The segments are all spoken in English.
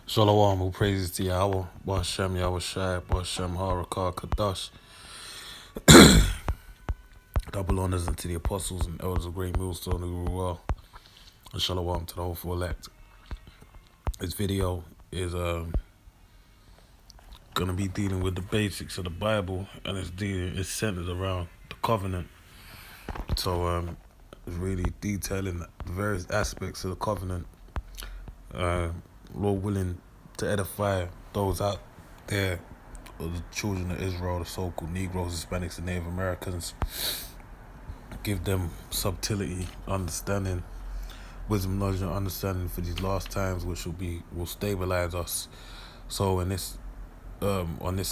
Shalom, all praises to Yahweh, Bashem Yahweh Shai, Bashem Harakah Kadash. Double honors unto the apostles and elders of Great Millstone who rule well. And shalom to the whole elect. This video is gonna be dealing with the basics of the Bible, and it's centered around the covenant. So it's really detailing the various aspects of the covenant. Lord willing to edify those out there, or the children of Israel, the so-called Negroes, Hispanics, and Native Americans. Give them subtlety, understanding, wisdom, knowledge, and understanding for these last times, which will stabilize us. So on this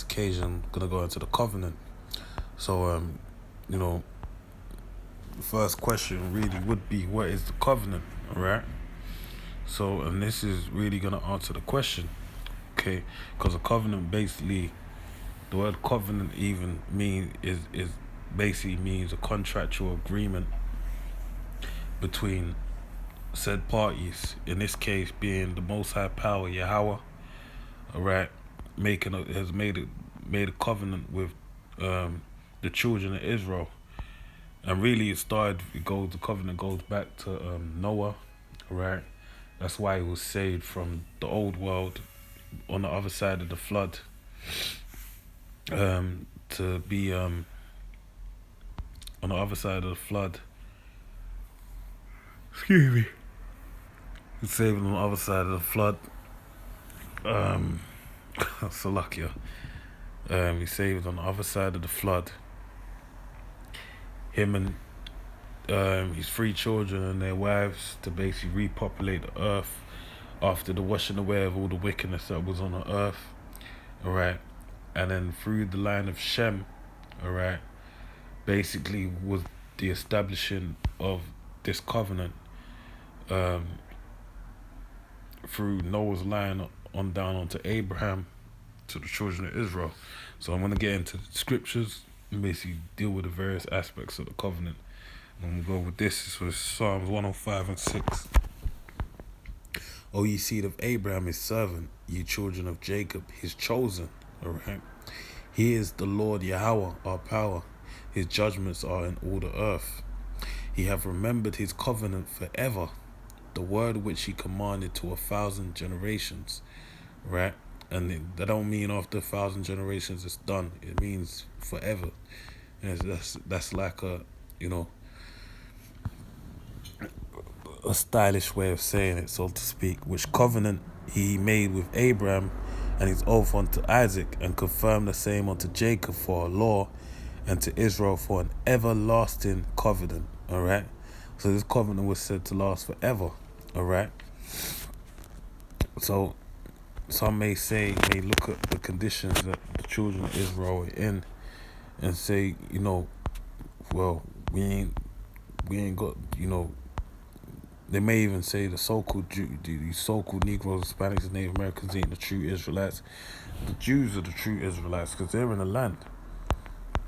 occasion, I'm gonna go into the covenant. So the first question really would be, what is the covenant? All right. So, and this is really gonna answer the question, okay? Because a covenant, basically, the word covenant even is basically means a contractual agreement between said parties, in this case being the Most High Power, Yahweh, all right, has made a covenant with the children of Israel. And really the covenant goes back to Noah, right? That's why he was saved from the old world on the other side of the flood, to be on the other side of the flood. Excuse me. He's saved on the other side of the flood. Salakia. He saved on the other side of the flood. Him and his three children and their wives, to basically repopulate the earth after the washing away of all the wickedness that was on the earth. Alright. And then through the line of Shem, alright, basically was the establishing of this covenant through Noah's line on down onto Abraham, to the children of Israel. So I'm going to get into the scriptures and basically deal with the various aspects of the covenant. And we'll go with this. This was Psalms 105 and 6. O ye seed of Abraham, his servant, ye children of Jacob, his chosen. Alright. He is the Lord Yahweh, our power. His judgments are in all the earth. He hath remembered his covenant forever, the word which he commanded to 1,000 generations. Right? And that don't mean after 1,000 generations it's done. It means forever. And that's like a stylish way of saying it, so to speak. Which covenant he made with Abraham, and his oath unto Isaac, and confirmed the same unto Jacob for a law, and to Israel for an everlasting covenant. All right. So this covenant was said to last forever. All right. So some may look at the conditions that the children of Israel were in and say, well, we ain't got, they may even say the so-called Negroes, Hispanics, and Native Americans ain't the true Israelites. The Jews are the true Israelites because they're in the land.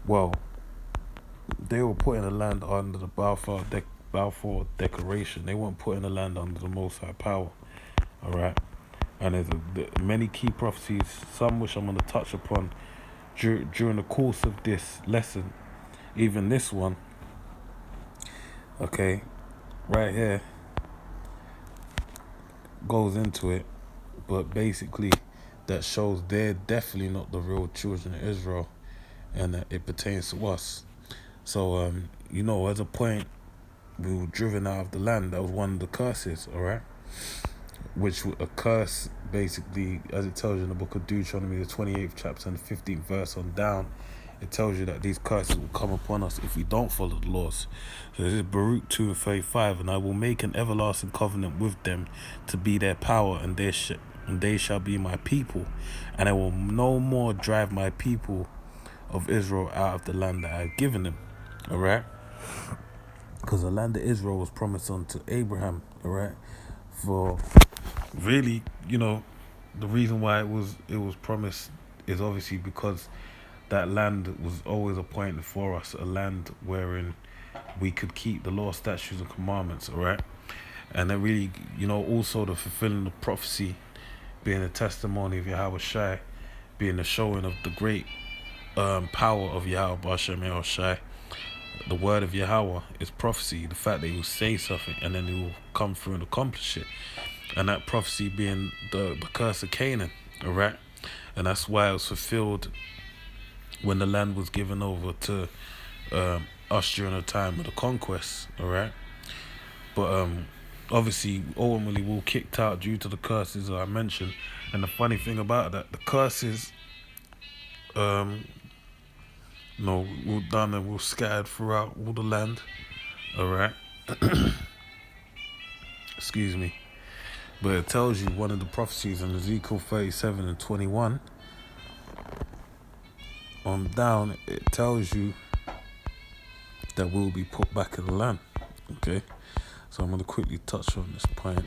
Well, they were put in the land under the Balfour Declaration. They weren't put in the land under the Most High Power. All right. And there's many key prophecies, some which I'm going to touch upon during the course of this lesson. Even this one, okay, right here, goes into it. But basically, that shows they're definitely not the real children of Israel, and that it pertains to us. So, as a point, we were driven out of the land. That was one of the curses, all right? Which a curse, basically, as it tells you in the book of Deuteronomy, the 28th chapter and the 15th verse on down, it tells you that these curses will come upon us if we don't follow the laws. So this is Baruch 2 and 35, and I will make an everlasting covenant with them to be their power, and they shall be my people, and I will no more drive my people of Israel out of the land that I have given them. All right? Because the land of Israel was promised unto Abraham, all right? For really, the reason why it was promised is obviously because that land was always appointed for us, a land wherein we could keep the law, statutes, and commandments, all right? And then really, also the fulfilling the prophecy being a testimony of Yahweh Shai, being a showing of the great power of Yahweh Bashem El Shai. The word of Yahweh is prophecy, the fact that he will say something and then he will come through and accomplish it. And that prophecy being the curse of Canaan, alright? And that's why it was fulfilled when the land was given over to us during the time of the conquest, alright? But obviously, ultimately, we were kicked out due to the curses that I mentioned. And the funny thing about that, the curses, were done and were scattered throughout all the land, alright? Excuse me. But it tells you one of the prophecies in Ezekiel 37 and 21 on down, it tells you that we'll be put back in the land. Okay, so I'm going to quickly touch on this point.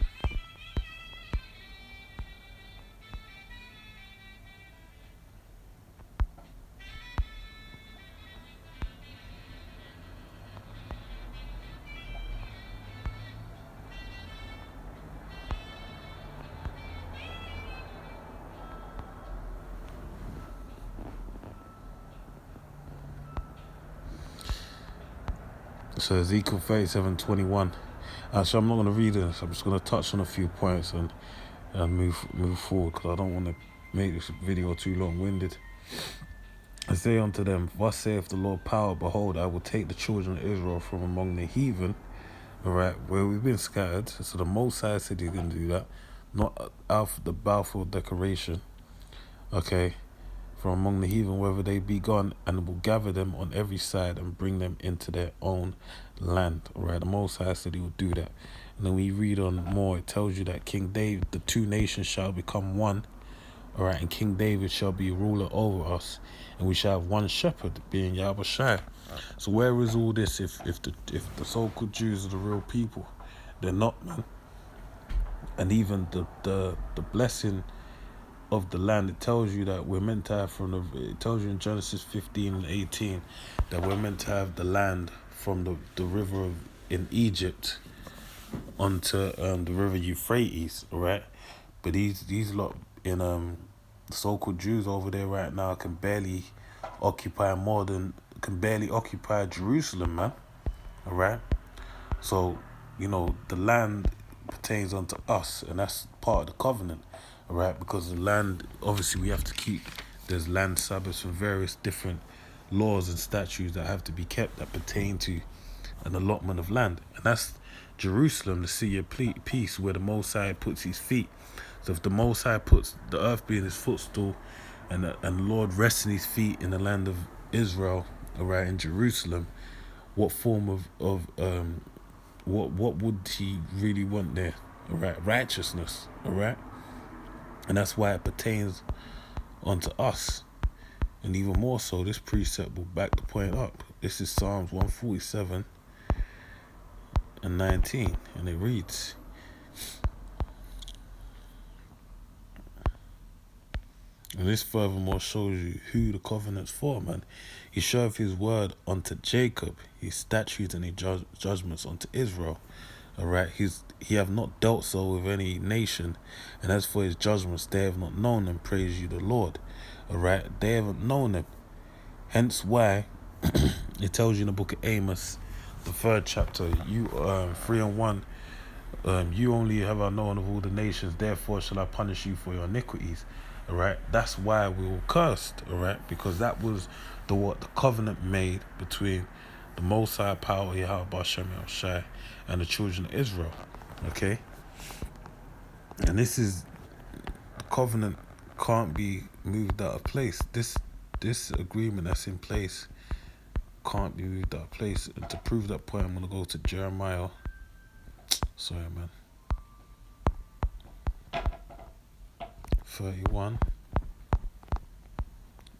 So Ezekiel 37:21. So I'm not going to read this. I'm just going to touch on a few points and move forward, because I don't want to make this video too long-winded. I say unto them, thus saith the Lord power, behold, I will take the children of Israel from among the heathen, alright, where we've been scattered. So the Most High said he's going to do that, not out the Balfour Declaration, okay, from among the heathen, whether they be gone, and will gather them on every side and bring them into their own land. Alright, the Most High said he will do that. And then we read on more, it tells you that King David, the two nations shall become one. Alright, and King David shall be ruler over us, and we shall have one shepherd, being Yahweh Shai. So where is all this if the so-called Jews are the real people? They're not, man. And even the blessing of the land, it tells you that we're meant to have it tells you in Genesis 15 and 18 that we're meant to have the land from the river in Egypt onto the river Euphrates, right? But these lot in the so-called Jews over there right now can barely occupy Jerusalem, man. Alright? So, the land pertains unto us, and that's part of the covenant. Alright? Because the land, obviously we have to keep, there's land Sabbaths and various different laws and statutes that have to be kept that pertain to an allotment of land. And that's Jerusalem, the city of peace, where the Most High puts his feet. So if the Most High puts the earth being his footstool, and the Lord resting his feet in the land of Israel, alright, in Jerusalem, what form of what would he really want there? Alright, righteousness, alright? And that's why it pertains unto us. And even more so, this precept will back the point up. This is Psalms 147 and 19, and it reads, and this furthermore shows you who the covenant's for, man. He showeth his word unto Jacob, his statutes and his judgments unto Israel. Alright, he have not dealt so with any nation, and as for his judgments, they have not known them. Praise you the Lord. Alright, they haven't known them. Hence why it tells you in the book of Amos, the 3rd chapter, 3 and 1, you only have I known of all the nations, therefore shall I punish you for your iniquities. Alright, that's why we were cursed, alright, because that was the covenant made between the Most High power, Yahweh Bashem El Shai, and the children of Israel, okay? And this is, the covenant can't be moved out of place. This agreement that's in place can't be moved out of place. And to prove that point, I'm going to go to Jeremiah. Sorry, man. 31.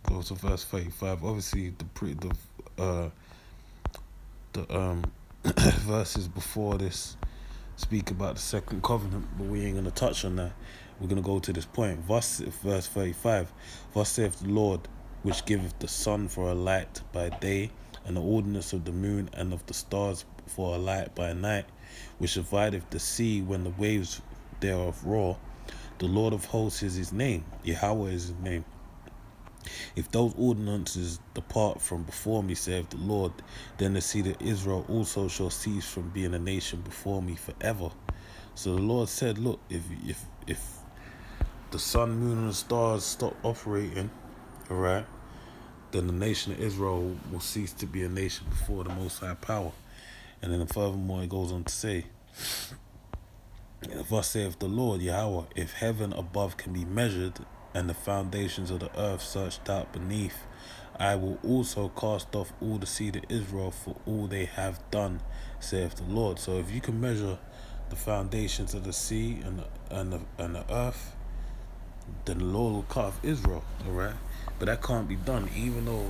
Go to verse 35. Obviously, the verses before this speak about the second covenant, but we ain't gonna touch on that. We're gonna go to this point. Verse 35. Thus saith the Lord, which giveth the sun for a light by day, and the ordinance of the moon and of the stars for a light by night, which divideth the sea when the waves thereof roar, The Lord of hosts is his name. Yahweh is his name. If those ordinances depart from before me, saith the Lord, then the seed of Israel also shall cease from being a nation before me forever. So the Lord said, look, if the sun, moon, and the stars stop operating, all right, then the nation of Israel will cease to be a nation before the Most High power. And then furthermore, it goes on to say, if I saith the Lord Yahweh, if heaven above can be measured, and the foundations of the earth searched out beneath, I will also cast off all the seed of Israel for all they have done, saith the Lord. So if you can measure the foundations of the sea and the earth, then the Lord will cut off Israel, all right? But that can't be done, even though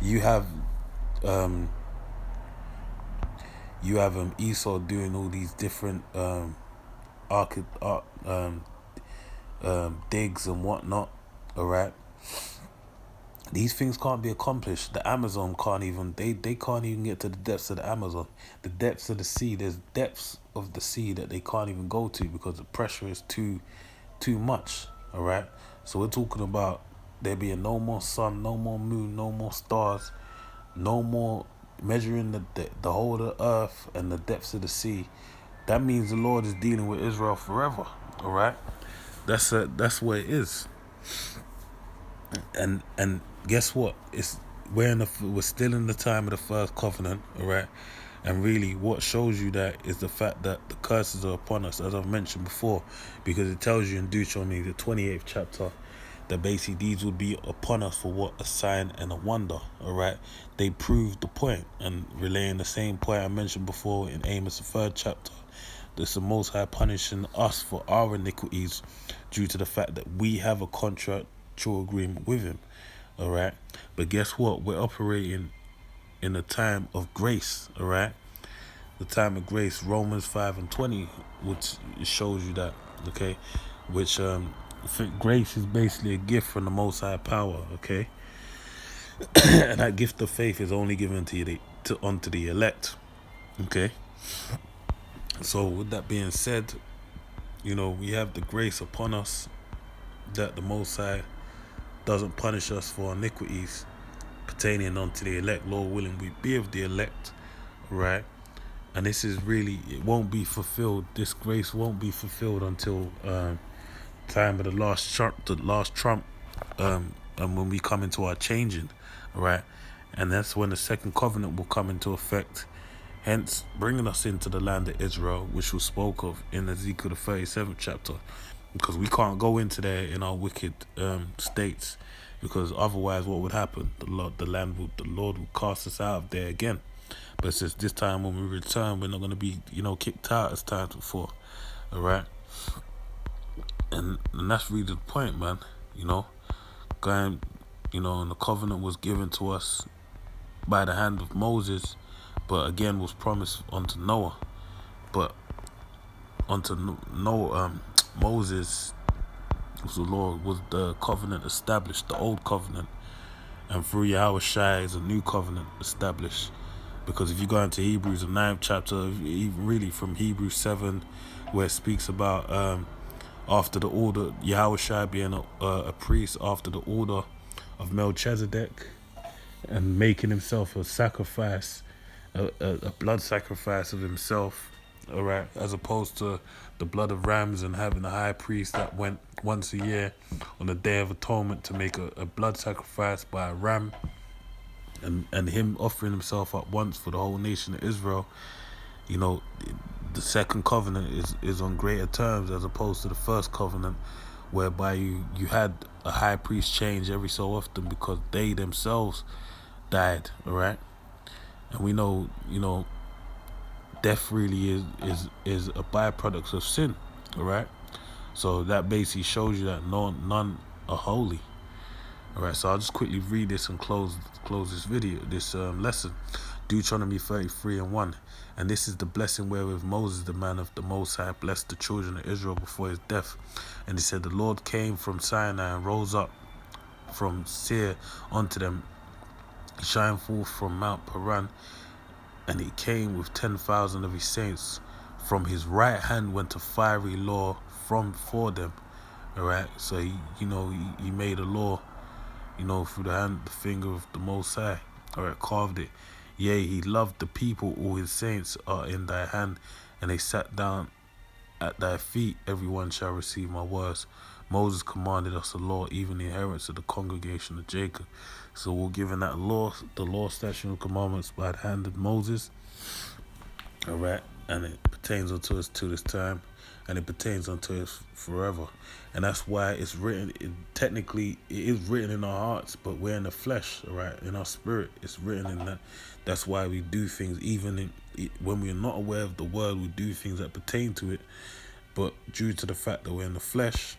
you have Esau doing all these different digs and whatnot, all right? These things can't be accomplished. The Amazon can't even, they can't even get to the depths of the Amazon. The depths of the sea, there's depths of the sea that they can't even go to because the pressure is too much, all right? So we're talking about there being no more sun, no more moon, no more stars, no more measuring the whole of the earth and the depths of the sea. That means the Lord is dealing with Israel forever, all right? That's what it is. And guess what? We're still in the time of the first covenant, all right? And really, what shows you that is the fact that the curses are upon us, as I've mentioned before, because it tells you in Deuteronomy, the 28th chapter, that basically these would be upon us for what? A sign and a wonder, all right? They proved the point, and relaying the same point I mentioned before in Amos, the 3rd chapter. This the Most High punishing us for our iniquities due to the fact that we have a contractual agreement with him, all right? But guess what? We're operating in a time of grace, all right? The time of grace, Romans 5:20, which shows you that, okay? Which grace is basically a gift from the Most High power, okay? And that gift of faith is only given unto the elect, okay? So with that being said, we have the grace upon us that the Most High doesn't punish us for iniquities pertaining unto the elect. Lord willing, we be of the elect, right? And this is really, it won't be fulfilled. This grace won't be fulfilled until time of the last trump, and when we come into our changing, right? And that's when the second covenant will come into effect, hence bringing us into the land of Israel, which was spoke of in Ezekiel the 37th chapter, because we can't go into there in our wicked states, because otherwise what would happen? The Lord would cast us out of there again. But since this time when we return, we're not going to be, kicked out as times before, all right? And that's really the point, man. Going, and the covenant was given to us by the hand of Moses, but again was promised unto Noah. But unto Noah, Moses was the covenant established, the old covenant, and through Yahweh Shai is a new covenant established. Because if you go into Hebrews, the 9th chapter, even really from Hebrews 7, where it speaks about after the order, Yahweh Shai being a priest after the order of Melchizedek, and making himself a sacrifice, a blood sacrifice of himself, all right, as opposed to the blood of rams, and having a high priest that went once a year on the Day of Atonement to make a blood sacrifice by a ram, and him offering himself up once for the whole nation of Israel. The second covenant is on greater terms as opposed to the first covenant, whereby you had a high priest change every so often because they themselves died, all right? And we know, death really is a byproduct of sin, all right? So that basically shows you that none are holy. All right, so I'll just quickly read this and close this lesson. Deuteronomy 33:1. And this is the blessing wherewith Moses, the man of the Most High, blessed the children of Israel before his death. And he said, the Lord came from Sinai and rose up from Seir unto them. He shined forth from Mount Paran, and he came with 10,000 of his saints from his right hand went a fiery law for them. All right, so he made a law, through the finger of the Most High. All right, carved it. Yea, he loved the people, all his saints are in thy hand, and they sat down at thy feet. Everyone shall receive my words. Moses commanded us a law, even the inheritance of the congregation of Jacob. So we're given that law, the law, statute, and commandments by the hand of Moses. All right, and it pertains unto us to this time, and it pertains unto us forever. And that's why it's written. Technically, it is written in our hearts, but we're in the flesh. All right, in our spirit, it's written in that. That's why we do things, even when we're not aware of the word. We do things that pertain to it, but due to the fact that we're in the flesh,